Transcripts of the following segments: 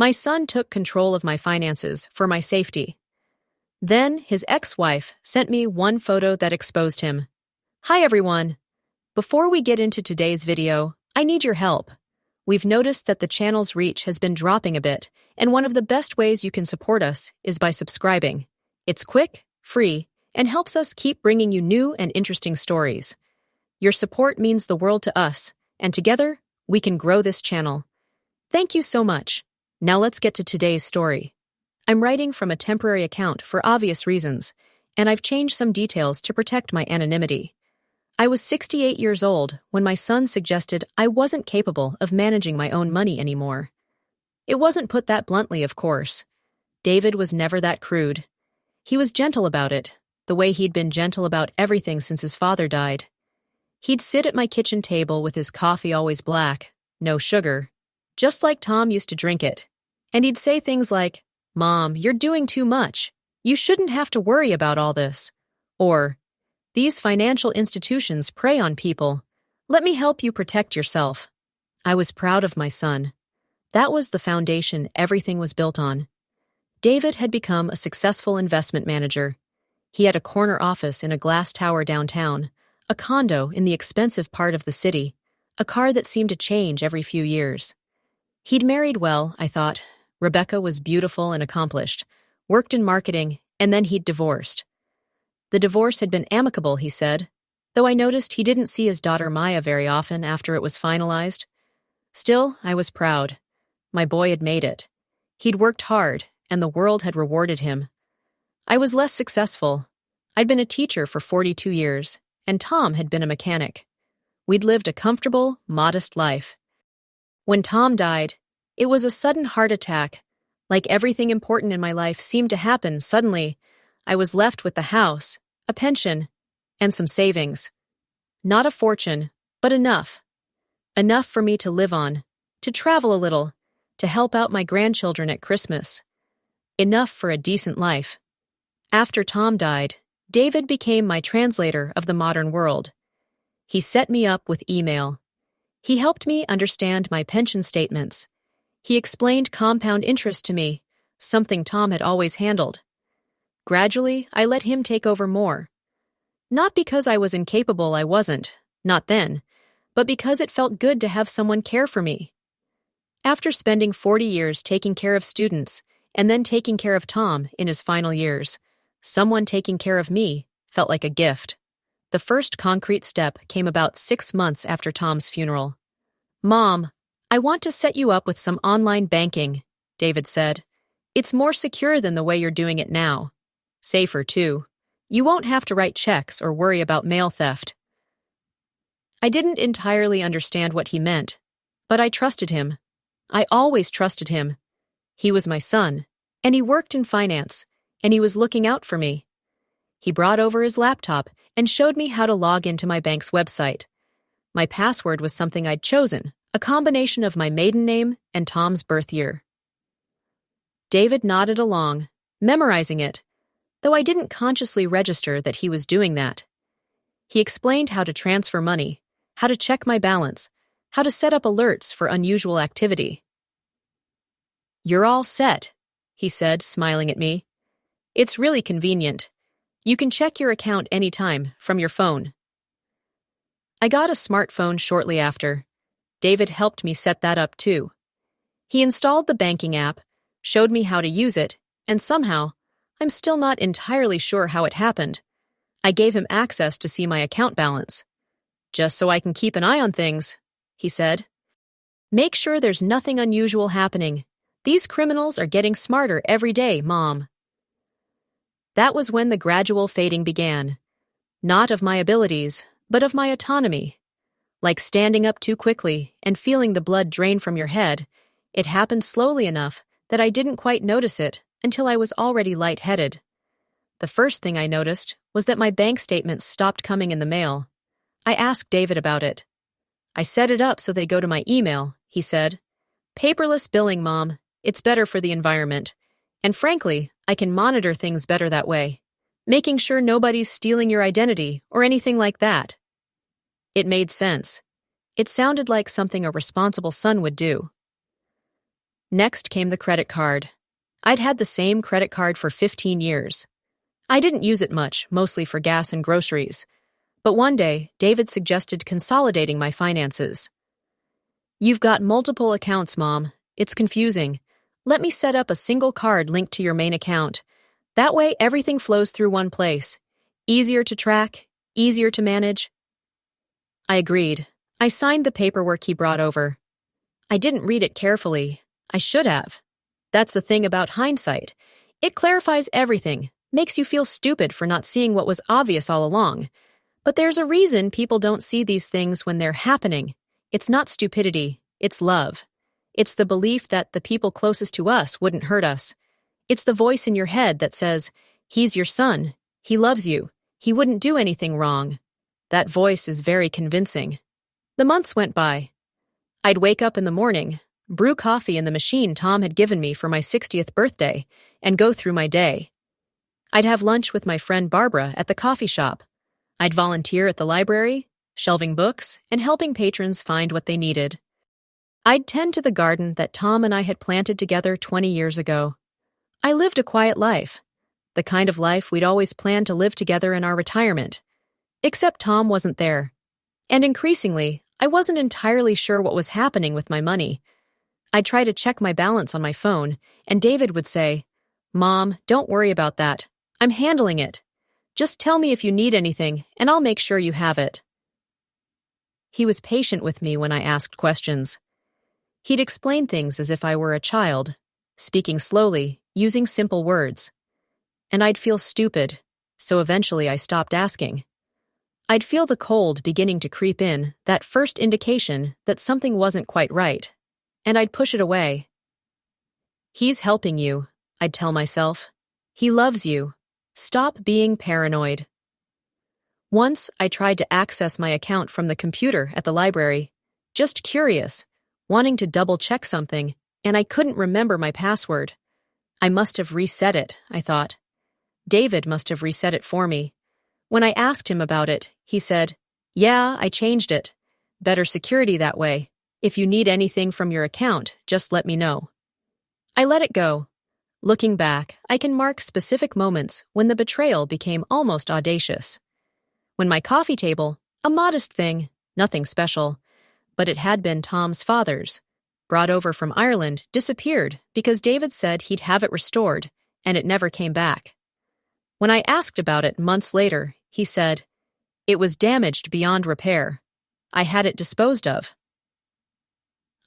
My son took control of my finances for my safety. Then his ex-wife sent me one photo that exposed him. Hi everyone! Before we get into today's video, I need your help. We've noticed that the channel's reach has been dropping a bit, and one of the best ways you can support us is by subscribing. It's quick, free, and helps us keep bringing you new and interesting stories. Your support means the world to us, and together, we can grow this channel. Thank you so much. Now let's get to today's story. I'm writing from a temporary account for obvious reasons, and I've changed some details to protect my anonymity. I was 68 years old when my son suggested I wasn't capable of managing my own money anymore. It wasn't put that bluntly, of course. David was never that crude. He was gentle about it, the way he'd been gentle about everything since his father died. He'd sit at my kitchen table with his coffee always black, no sugar, just like Tom used to drink it. And he'd say things like, "Mom, you're doing too much. You shouldn't have to worry about all this." Or, "These financial institutions prey on people. Let me help you protect yourself." I was proud of my son. That was the foundation everything was built on. David had become a successful investment manager. He had a corner office in a glass tower downtown, a condo in the expensive part of the city, a car that seemed to change every few years. He'd married well, I thought. Rebecca was beautiful and accomplished, worked in marketing, and then he'd divorced. The divorce had been amicable, he said, though I noticed he didn't see his daughter Maya very often after it was finalized. Still, I was proud. My boy had made it. He'd worked hard, and the world had rewarded him. I was less successful. I'd been a teacher for 42 years, and Tom had been a mechanic. We'd lived a comfortable, modest life. When Tom died, it was a sudden heart attack. Like everything important in my life seemed to happen suddenly. I was left with the house, a pension, and some savings. Not a fortune, but enough. Enough for me to live on, to travel a little, to help out my grandchildren at Christmas. Enough for a decent life. After Tom died, David became my translator of the modern world. He set me up with email. He helped me understand my pension statements. He explained compound interest to me, something Tom had always handled. Gradually, I let him take over more. Not because I was incapable, I wasn't, not then, but because it felt good to have someone care for me. After spending 40 years taking care of students, and then taking care of Tom in his final years, someone taking care of me felt like a gift. The first concrete step came about 6 months after Tom's funeral. "Mom, I want to set you up with some online banking," David said. "It's more secure than the way you're doing it now. Safer, too. You won't have to write checks or worry about mail theft." I didn't entirely understand what he meant, but I trusted him. I always trusted him. He was my son, and he worked in finance, and he was looking out for me. He brought over his laptop and showed me how to log into my bank's website. My password was something I'd chosen, a combination of my maiden name and Tom's birth year. David nodded along, memorizing it, though I didn't consciously register that he was doing that. He explained how to transfer money, how to check my balance, how to set up alerts for unusual activity. "You're all set," he said, smiling at me. "It's really convenient. You can check your account anytime from your phone." I got a smartphone shortly after. David helped me set that up too. He installed the banking app, showed me how to use it, and somehow, I'm still not entirely sure how it happened, I gave him access to see my account balance. "Just so I can keep an eye on things," he said. "Make sure there's nothing unusual happening. These criminals are getting smarter every day, Mom." That was when the gradual fading began. Not of my abilities, but of my autonomy. Like standing up too quickly and feeling the blood drain from your head, it happened slowly enough that I didn't quite notice it until I was already lightheaded. The first thing I noticed was that my bank statements stopped coming in the mail. I asked David about it. "I set it up so they go to my email," he said. "Paperless billing, Mom. It's better for the environment. And frankly, I can monitor things better that way, making sure nobody's stealing your identity or anything like that." It made sense. It sounded like something a responsible son would do. Next came the credit card. I'd had the same credit card for 15 years. I didn't use it much, mostly for gas and groceries. But one day, David suggested consolidating my finances. "You've got multiple accounts, Mom. It's confusing. Let me set up a single card linked to your main account. That way, everything flows through one place. Easier to track, easier to manage." I agreed. I signed the paperwork he brought over. I didn't read it carefully. I should have. That's the thing about hindsight. It clarifies everything, makes you feel stupid for not seeing what was obvious all along. But there's a reason people don't see these things when they're happening. It's not stupidity, it's love. It's the belief that the people closest to us wouldn't hurt us. It's the voice in your head that says, "He's your son. He loves you. He wouldn't do anything wrong." That voice is very convincing. The months went by. I'd wake up in the morning, brew coffee in the machine Tom had given me for my 60th birthday, and go through my day. I'd have lunch with my friend Barbara at the coffee shop. I'd volunteer at the library, shelving books, and helping patrons find what they needed. I'd tend to the garden that Tom and I had planted together 20 years ago. I lived a quiet life, the kind of life we'd always planned to live together in our retirement. Except Tom wasn't there. And increasingly, I wasn't entirely sure what was happening with my money. I'd try to check my balance on my phone, and David would say, "Mom, don't worry about that. I'm handling it. Just tell me if you need anything, and I'll make sure you have it." He was patient with me when I asked questions. He'd explain things as if I were a child, speaking slowly, using simple words. And I'd feel stupid, so eventually I stopped asking. I'd feel the cold beginning to creep in, that first indication that something wasn't quite right, and I'd push it away. "He's helping you," I'd tell myself. "He loves you. Stop being paranoid." Once I tried to access my account from the computer at the library, just curious, wanting to double-check something, and I couldn't remember my password. I must have reset it, I thought. David must have reset it for me. When I asked him about it, he said, "Yeah, I changed it. Better security that way. If you need anything from your account, just let me know." I let it go. Looking back, I can mark specific moments when the betrayal became almost audacious. When my coffee table, a modest thing, nothing special, but it had been Tom's father's, brought over from Ireland, disappeared because David said he'd have it restored, and it never came back. When I asked about it months later, he said, "It was damaged beyond repair. I had it disposed of."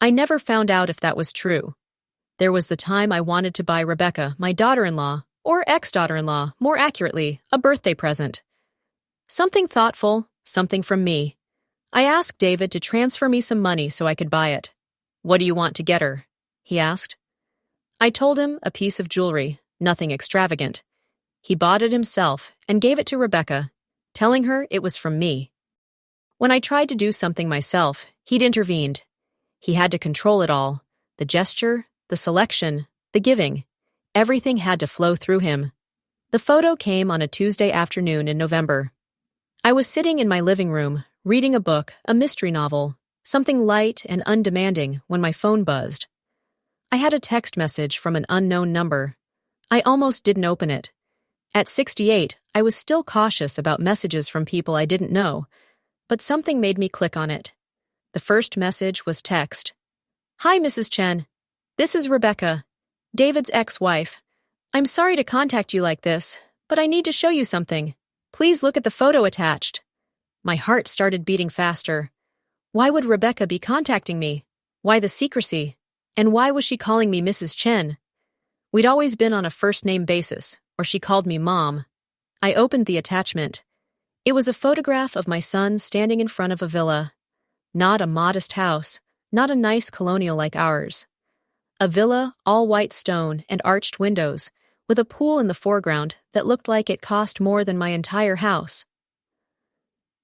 I never found out if that was true. There was the time I wanted to buy Rebecca, my daughter-in-law, or ex-daughter-in-law, more accurately, a birthday present. Something thoughtful, something from me. I asked David to transfer me some money so I could buy it. "What do you want to get her?" he asked. I told him a piece of jewelry, nothing extravagant. He bought it himself and gave it to Rebecca, telling her it was from me. When I tried to do something myself, he'd intervened. He had to control it all, the gesture, the selection, the giving. Everything had to flow through him. The photo came on a Tuesday afternoon in November. I was sitting in my living room, reading a book, a mystery novel, something light and undemanding, when my phone buzzed. I had a text message from an unknown number. I almost didn't open it. At 68, I was still cautious about messages from people I didn't know, but something made me click on it. The first message was text. "Hi, Mrs. Chen. This is Rebecca, David's ex-wife. I'm sorry to contact you like this, but I need to show you something. Please look at the photo attached." My heart started beating faster. Why would Rebecca be contacting me? Why the secrecy? And why was she calling me Mrs. Chen? We'd always been on a first-name basis, or she called me Mom. I opened the attachment. It was a photograph of my son standing in front of a villa. Not a modest house, not a nice colonial like ours. A villa, all white stone and arched windows, with a pool in the foreground that looked like it cost more than my entire house.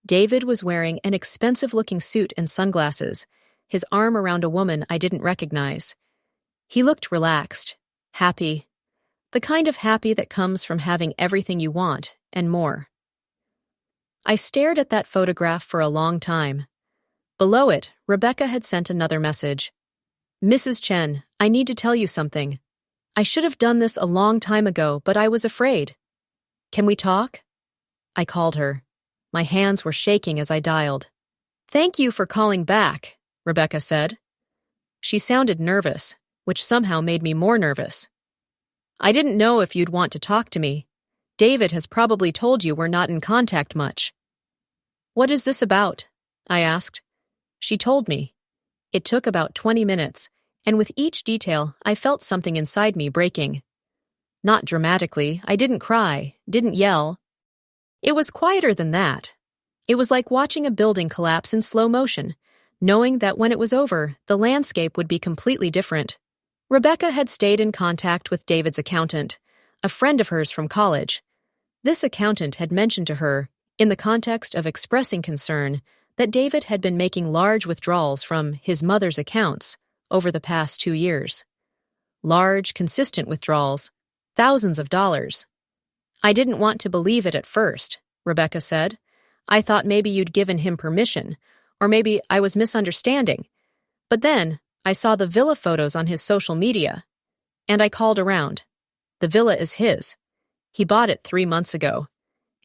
David was wearing an expensive-looking suit and sunglasses, his arm around a woman I didn't recognize. He looked relaxed, happy. The kind of happy that comes from having everything you want, and more. I stared at that photograph for a long time. Below it, Rebecca had sent another message. "Mrs. Chen, I need to tell you something. I should have done this a long time ago, but I was afraid. Can we talk? I called her. My hands were shaking as I dialed. Thank you for calling back, Rebecca said. She sounded nervous, which somehow made me more nervous. I didn't know if you'd want to talk to me. David has probably told you we're not in contact much. What is this about? I asked. She told me. It took about 20 minutes, and with each detail, I felt something inside me breaking. Not dramatically, I didn't cry, didn't yell. It was quieter than that. It was like watching a building collapse in slow motion, knowing that when it was over, the landscape would be completely different. Rebecca had stayed in contact with David's accountant, a friend of hers from college. This accountant had mentioned to her, in the context of expressing concern, that David had been making large withdrawals from his mother's accounts over the past 2 years. Large, consistent withdrawals, thousands of dollars. I didn't want to believe it at first, Rebecca said. I thought maybe you'd given him permission, or maybe I was misunderstanding. But then, I saw the villa photos on his social media, and I called around. The villa is his. He bought it 3 months ago.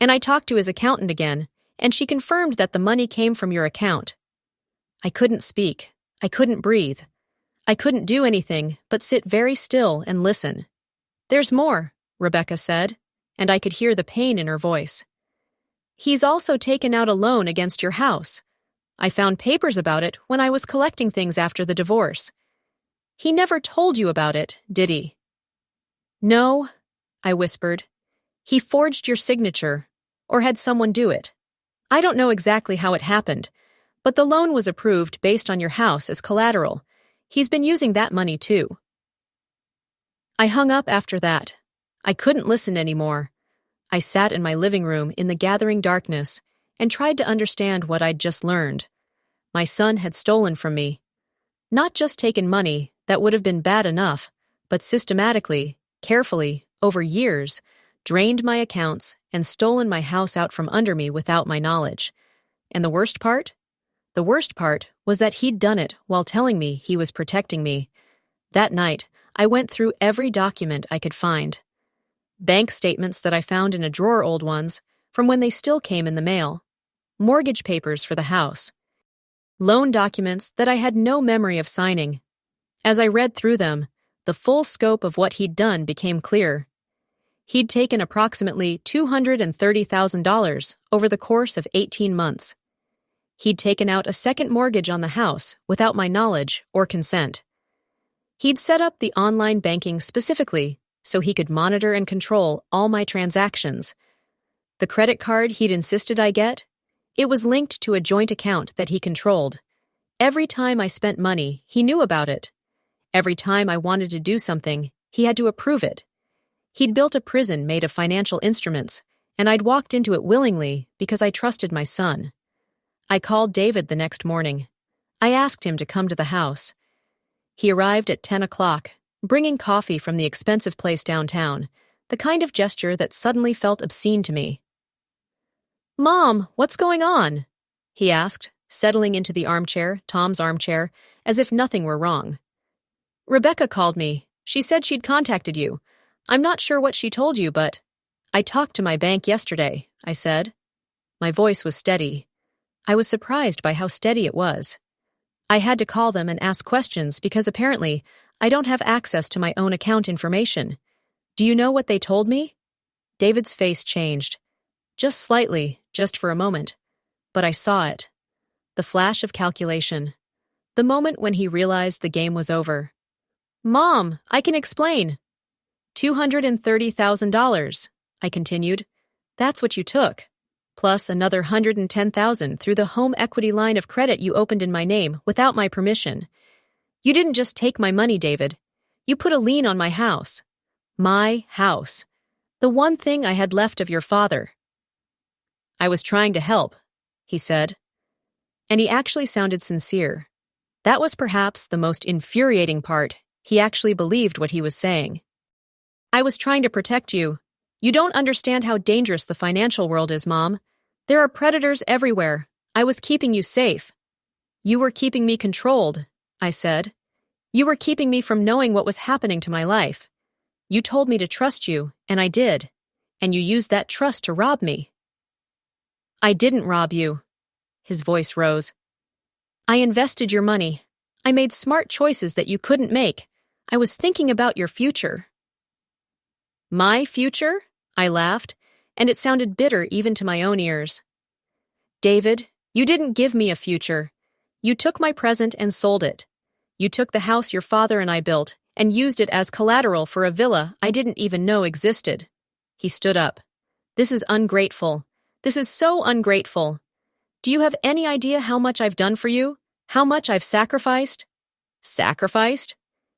And I talked to his accountant again, and she confirmed that the money came from your account. I couldn't speak. I couldn't breathe. I couldn't do anything but sit very still and listen. There's more, Rebecca said, and I could hear the pain in her voice. He's also taken out a loan against your house. I found papers about it when I was collecting things after the divorce. He never told you about it, did he? No, I whispered. He forged your signature, or had someone do it. I don't know exactly how it happened, but the loan was approved based on your house as collateral. He's been using that money too. I hung up after that. I couldn't listen anymore. I sat in my living room in the gathering darkness and tried to understand what I'd just learned. My son had stolen from me. Not just taken money, that would have been bad enough, but systematically, carefully, over years, drained my accounts and stolen my house out from under me without my knowledge. And the worst part? The worst part was that he'd done it while telling me he was protecting me. That night, I went through every document I could find. Bank statements that I found in a drawer, old ones, from when they still came in the mail. Mortgage papers for the house. Loan documents that I had no memory of signing. As I read through them, the full scope of what he'd done became clear. He'd taken approximately $230,000 over the course of 18 months. He'd taken out a second mortgage on the house without my knowledge or consent. He'd set up the online banking specifically so he could monitor and control all my transactions. The credit card he'd insisted I get, it was linked to a joint account that he controlled. Every time I spent money, he knew about it. Every time I wanted to do something, he had to approve it. He'd built a prison made of financial instruments, and I'd walked into it willingly because I trusted my son. I called David the next morning. I asked him to come to the house. He arrived at 10 o'clock, bringing coffee from the expensive place downtown, the kind of gesture that suddenly felt obscene to me. "Mom, what's going on?" he asked, settling into the armchair, Tom's armchair, as if nothing were wrong. "Rebecca called me. She said she'd contacted you. I'm not sure what she told you, but—" "I talked to my bank yesterday," I said. My voice was steady. I was surprised by how steady it was. I had to call them and ask questions because apparently I don't have access to my own account information. "Do you know what they told me?" David's face changed. Just slightly, just for a moment. But I saw it. The flash of calculation. The moment when he realized the game was over. "Mom, I can explain." $230,000, I continued. "That's what you took. Plus another $110,000 through the home equity line of credit you opened in my name without my permission. You didn't just take my money, David. You put a lien on my house. My house. The one thing I had left of your father." "I was trying to help," he said. And he actually sounded sincere. That was perhaps the most infuriating part. He actually believed what he was saying. "I was trying to protect you. You don't understand how dangerous the financial world is, Mom. There are predators everywhere. I was keeping you safe." "You were keeping me controlled," I said. You were keeping me from knowing what was happening to my life. You told me to trust you, and I did. And you used that trust to rob me. I didn't rob you. His voice rose. I invested your money. I made smart choices that you couldn't make. I was thinking about your future. My future? I laughed, and it sounded bitter even to my own ears. David, you didn't give me a future. You took my present and sold it. You took the house your father and I built and used it as collateral for a villa I didn't even know existed. He stood up. This is ungrateful. This is so ungrateful. Do you have any idea how much I've done for you? How much I've sacrificed? Sacrificed?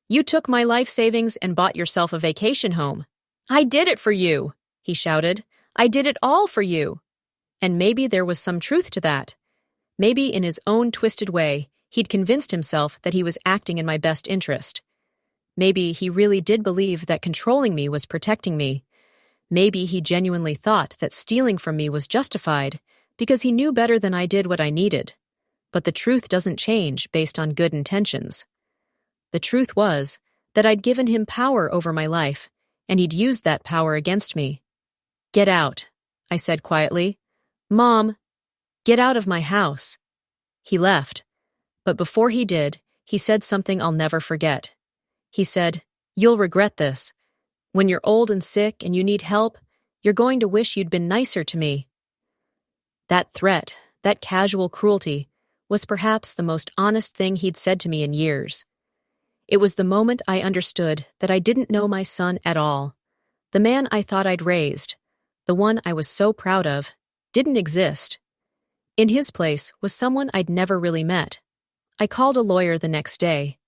You took my life savings and bought yourself a vacation home. I did it for you, he shouted. I did it all for you. And maybe there was some truth to that. Maybe in his own twisted way, he'd convinced himself that he was acting in my best interest. Maybe he really did believe that controlling me was protecting me. Maybe he genuinely thought that stealing from me was justified because he knew better than I did what I needed. But the truth doesn't change based on good intentions. The truth was that I'd given him power over my life, and he'd used that power against me. Get out, I said quietly. Mom, get out of my house. He left, but before he did, he said something I'll never forget. He said, You'll regret this. When you're old and sick and you need help, you're going to wish you'd been nicer to me. That threat, that casual cruelty, was perhaps the most honest thing he'd said to me in years. It was the moment I understood that I didn't know my son at all. The man I thought I'd raised, the one I was so proud of, didn't exist. In his place was someone I'd never really met. I called a lawyer the next day.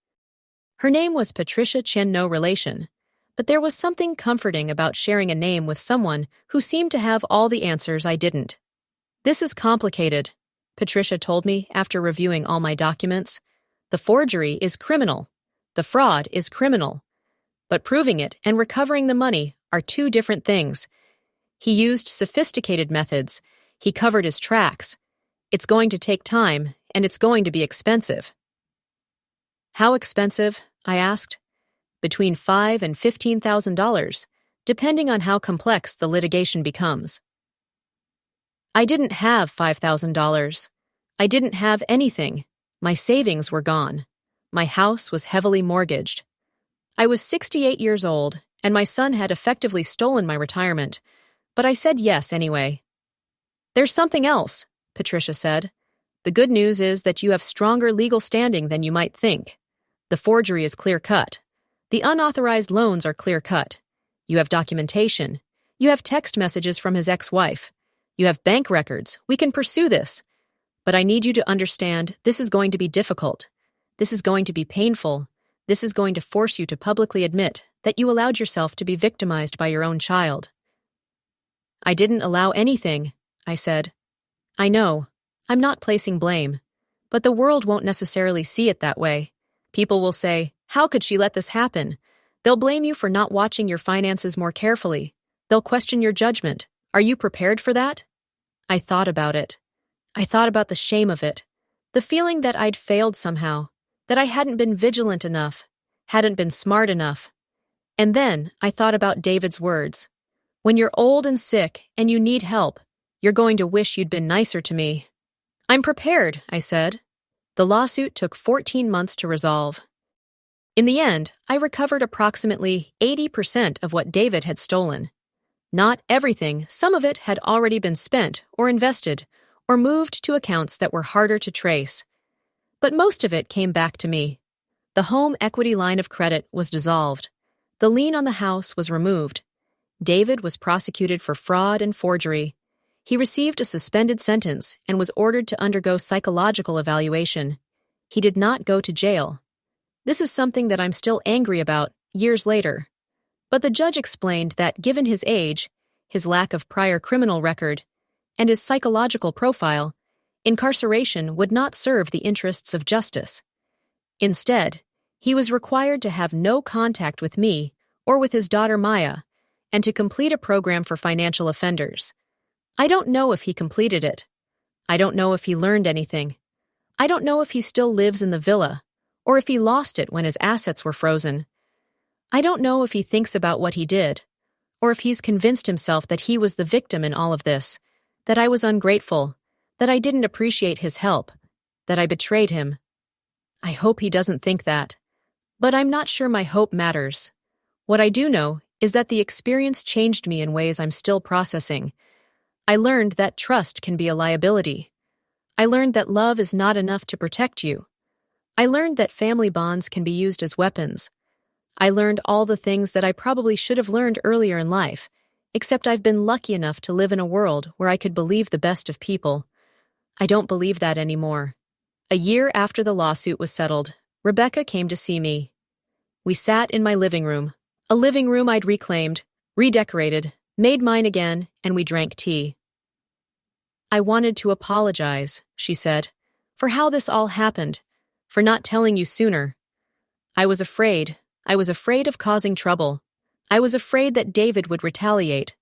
Her name was Patricia Chen, no relation, but there was something comforting about sharing a name with someone who seemed to have all the answers I didn't. This is complicated, Patricia told me after reviewing all my documents. The forgery is criminal. The fraud is criminal. But proving it and recovering the money are two different things. He used sophisticated methods. He covered his tracks. It's going to take time, and it's going to be expensive. How expensive? I asked. Between $5,000 and $15,000, depending on how complex the litigation becomes. I didn't have $5,000. I didn't have anything. My savings were gone. My house was heavily mortgaged. I was 68 years old, and my son had effectively stolen my retirement, but I said yes anyway. There's something else, Patricia said. The good news is that you have stronger legal standing than you might think. The forgery is clear-cut. The unauthorized loans are clear-cut. You have documentation. You have text messages from his ex-wife. You have bank records. We can pursue this. But I need you to understand this is going to be difficult. This is going to be painful. This is going to force you to publicly admit that you allowed yourself to be victimized by your own child. I didn't allow anything, I said. I know. I'm not placing blame. But the world won't necessarily see it that way. People will say, how could she let this happen? They'll blame you for not watching your finances more carefully. They'll question your judgment. Are you prepared for that? I thought about it. I thought about the shame of it. The feeling that I'd failed somehow. That I hadn't been vigilant enough. Hadn't been smart enough. And then I thought about David's words. When you're old and sick and you need help, you're going to wish you'd been nicer to me. I'm prepared, I said. The lawsuit took 14 months to resolve. In the end, I recovered approximately 80% of what David had stolen. Not everything, some of it had already been spent or invested or moved to accounts that were harder to trace. But most of it came back to me. The home equity line of credit was dissolved. The lien on the house was removed. David was prosecuted for fraud and forgery. He received a suspended sentence and was ordered to undergo psychological evaluation. He did not go to jail. This is something that I'm still angry about years later. But the judge explained that given his age, his lack of prior criminal record, and his psychological profile, incarceration would not serve the interests of justice. Instead, he was required to have no contact with me or with his daughter Maya, and to complete a program for financial offenders. I don't know if he completed it. I don't know if he learned anything. I don't know if he still lives in the villa, or if he lost it when his assets were frozen. I don't know if he thinks about what he did, or if he's convinced himself that he was the victim in all of this, that I was ungrateful, that I didn't appreciate his help, that I betrayed him. I hope he doesn't think that. But I'm not sure my hope matters. What I do know is that the experience changed me in ways I'm still processing. I learned that trust can be a liability. I learned that love is not enough to protect you. I learned that family bonds can be used as weapons. I learned all the things that I probably should have learned earlier in life, except I've been lucky enough to live in a world where I could believe the best of people. I don't believe that anymore. A year after the lawsuit was settled, Rebecca came to see me. We sat in my living room, a living room I'd reclaimed, redecorated, made mine again, and we drank tea. I wanted to apologize, she said, for how this all happened, for not telling you sooner. I was afraid. I was afraid of causing trouble. I was afraid that David would retaliate.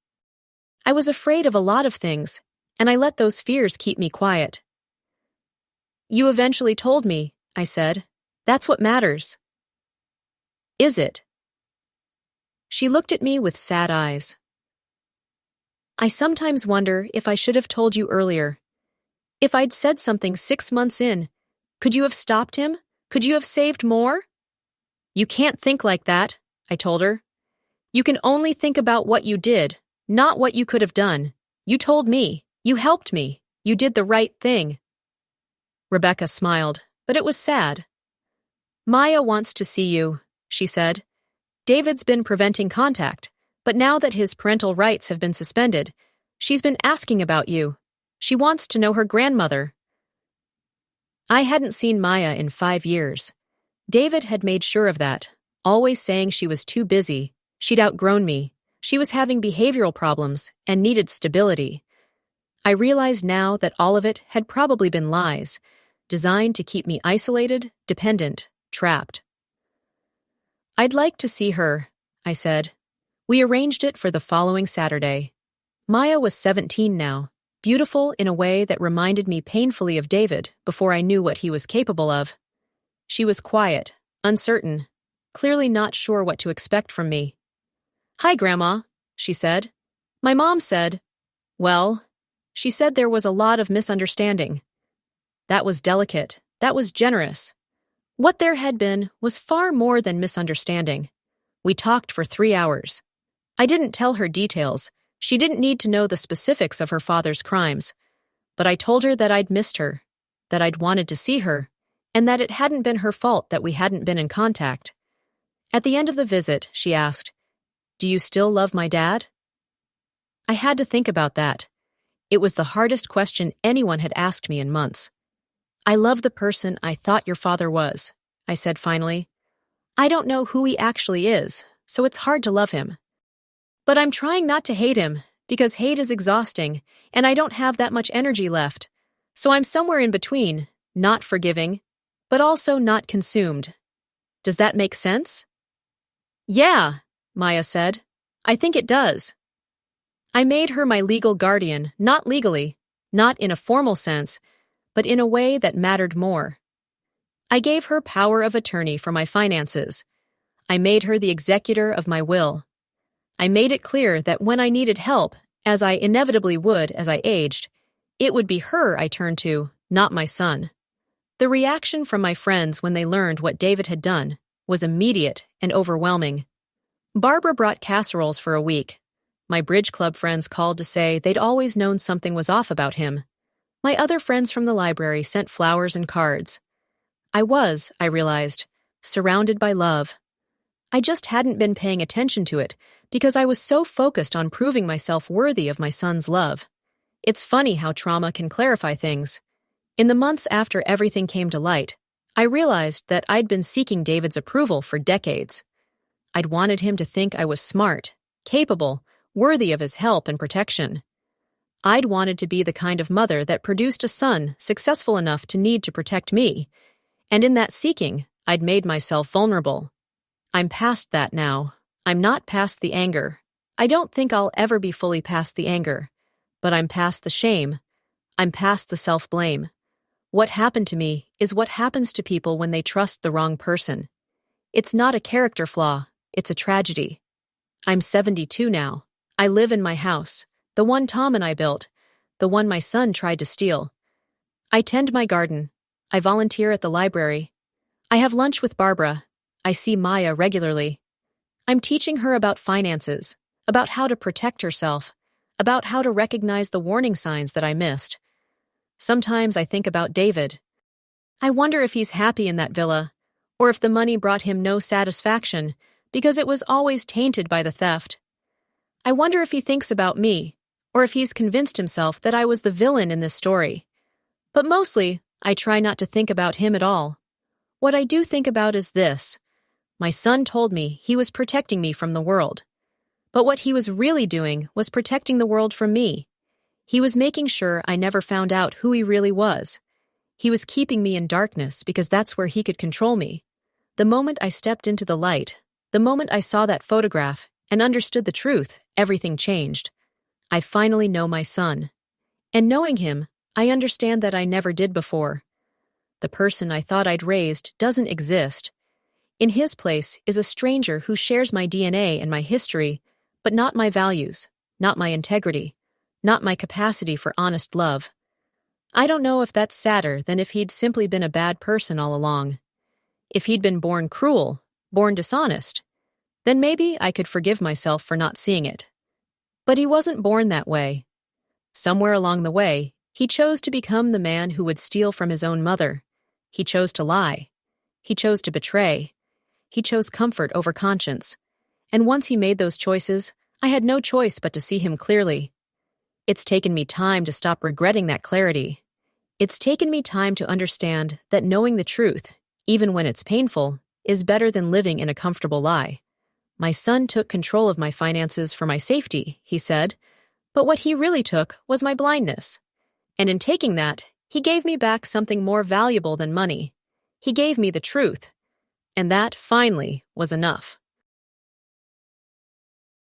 I was afraid of a lot of things, and I let those fears keep me quiet. You eventually told me, I said. That's what matters. Is it? She looked at me with sad eyes. I sometimes wonder if I should have told you earlier. If I'd said something 6 months in, could you have stopped him? Could you have saved more? You can't think like that, I told her. You can only think about what you did, not what you could have done. You told me. You helped me. You did the right thing. Rebecca smiled, but it was sad. Maya wants to see you, she said. David's been preventing contact, but now that his parental rights have been suspended, she's been asking about you. She wants to know her grandmother. I hadn't seen Maya in 5 years. David had made sure of that, always saying she was too busy, she'd outgrown me, she was having behavioral problems and needed stability. I realized now that all of it had probably been lies, designed to keep me isolated, dependent, trapped. I'd like to see her, I said. We arranged it for the following Saturday. Maya was 17 now, beautiful in a way that reminded me painfully of David before I knew what he was capable of. She was quiet, uncertain, clearly not sure what to expect from me. Hi, Grandma, she said. My mom said, well, she said there was a lot of misunderstanding. That was delicate. That was generous. What there had been was far more than misunderstanding. We talked for 3 hours. I didn't tell her details. She didn't need to know the specifics of her father's crimes. But I told her that I'd missed her, that I'd wanted to see her, and that it hadn't been her fault that we hadn't been in contact. At the end of the visit, she asked, Do you still love my dad? I had to think about that. It was the hardest question anyone had asked me in months. I love the person I thought your father was, I said finally. I don't know who he actually is, so it's hard to love him. But I'm trying not to hate him, because hate is exhausting, and I don't have that much energy left. So I'm somewhere in between, not forgiving, but also not consumed. Does that make sense? Yeah, Maya said. I think it does. I made her my legal guardian, not legally, not in a formal sense, but in a way that mattered more. I gave her power of attorney for my finances. I made her the executor of my will. I made it clear that when I needed help, as I inevitably would as I aged, it would be her I turned to, not my son. The reaction from my friends when they learned what David had done was immediate and overwhelming. Barbara brought casseroles for a week. My bridge club friends called to say they'd always known something was off about him. My other friends from the library sent flowers and cards. I realized, surrounded by love. I just hadn't been paying attention to it because I was so focused on proving myself worthy of my son's love. It's funny how trauma can clarify things. In the months after everything came to light, I realized that I'd been seeking David's approval for decades. I'd wanted him to think I was smart, capable, worthy of his help and protection. I'd wanted to be the kind of mother that produced a son successful enough to need to protect me, and in that seeking, I'd made myself vulnerable. I'm past that now. I'm not past the anger. I don't think I'll ever be fully past the anger, but I'm past the shame. I'm past the self-blame. What happened to me is what happens to people when they trust the wrong person. It's not a character flaw, it's a tragedy. I'm 72 now. I live in my house, the one Tom and I built, the one my son tried to steal. I tend my garden. I volunteer at the library. I have lunch with Barbara. I see Maya regularly. I'm teaching her about finances, about how to protect herself, about how to recognize the warning signs that I missed. Sometimes I think about David. I wonder if he's happy in that villa, or if the money brought him no satisfaction because it was always tainted by the theft. I wonder if he thinks about me, or if he's convinced himself that I was the villain in this story. But mostly, I try not to think about him at all. What I do think about is this. My son told me he was protecting me from the world. But what he was really doing was protecting the world from me. He was making sure I never found out who he really was. He was keeping me in darkness because that's where he could control me. The moment I stepped into the light, the moment I saw that photograph and understood the truth, everything changed. I finally know my son. And knowing him, I understand that I never did before. The person I thought I'd raised doesn't exist. In his place is a stranger who shares my DNA and my history, but not my values, not my integrity, not my capacity for honest love. I don't know if that's sadder than if he'd simply been a bad person all along. If he'd been born cruel, born dishonest, then maybe I could forgive myself for not seeing it. But he wasn't born that way. Somewhere along the way, he chose to become the man who would steal from his own mother. He chose to lie. He chose to betray. He chose comfort over conscience. And once he made those choices, I had no choice but to see him clearly. It's taken me time to stop regretting that clarity. It's taken me time to understand that knowing the truth, even when it's painful, is better than living in a comfortable lie. My son took control of my finances for my safety, he said, but what he really took was my blindness. And in taking that, he gave me back something more valuable than money. He gave me the truth. And that, finally, was enough.